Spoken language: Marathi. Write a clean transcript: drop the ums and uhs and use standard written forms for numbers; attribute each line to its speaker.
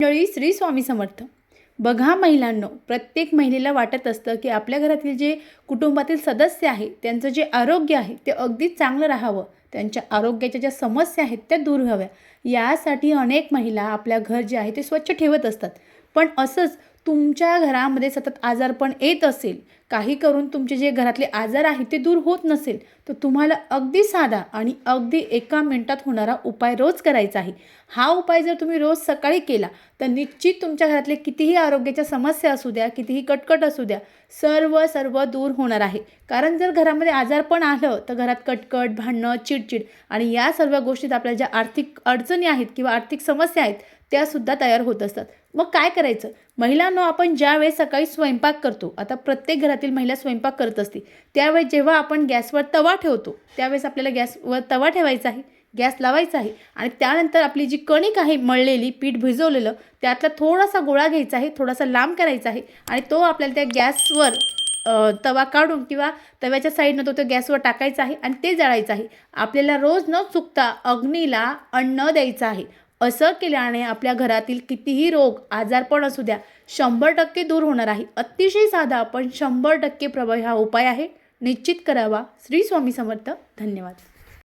Speaker 1: मंडळी, श्री स्वामी समर्थ. बघा महिलांनो, प्रत्येक महिलेला वाटत असतं की आपल्या घरातील जे कुटुंबातील सदस्य आहे त्यांचं जे आरोग्य आहे ते अगदी चांगलं राहावं, त्यांच्या आरोग्याच्या ज्या समस्या आहेत त्या दूर व्हाव्या. यासाठी अनेक महिला आपल्या घर जे आहे ते स्वच्छ ठेवत असतात. पण असंच तुमच्या घरामध्ये सतत आजारपण येत असेल, काही करून तुमचे जे घरातले आजार आहेत ते दूर होत नसेल, तर तुम्हाला अगदी साधा आणि अगदी एका मिनिटात होणारा उपाय रोज करायचा आहे. हा उपाय जर तुम्ही रोज सकाळी केला तर निश्चित तुमच्या घरातले कितीही आरोग्याच्या समस्या असू द्या, कितीही कटकट असू द्या, सर्व दूर होणार आहे. कारण जर घरामध्ये आजारपण आलं तर घरात कटकट, भांडणं, चिडचिड आणि या सर्व गोष्टीत आपल्या ज्या आर्थिक अडचणी आहेत किंवा आर्थिक समस्या आहेत त्यासुद्धा तयार होत असतात. मग काय करायचं? महिलांनो, आपण ज्यावेळेस सकाळी स्वयंपाक करतो, आता प्रत्येक घरातील महिला स्वयंपाक करत असते, त्यावेळेस जेव्हा आपण गॅसवर तवा ठेवतो त्यावेळेस आपल्याला गॅसवर तवा ठेवायचा आहे, गॅस लावायचा आहे आणि त्यानंतर आपली जी कणिक आहे मळलेली, पीठ भिजवलेलं, त्यातला थोडासा गोळा घ्यायचा आहे, थोडासा लांब करायचा आहे आणि तो आपल्याला त्या गॅसवर तवा काढून किंवा तव्याच्या साईडनं तो गॅसवर टाकायचा आहे आणि ते जाळायचं आहे. आपल्याला रोज न चुकता अग्नीला अन्न द्यायचं आहे. असं केल्याने आपल्या घरातील कितीही रोग, आजारपण असू द्या, 100% दूर होणार आहे. अतिशय साधा पण 100% प्रभावी हा उपाय आहे. निश्चित करावा. श्री स्वामी समर्थ. धन्यवाद.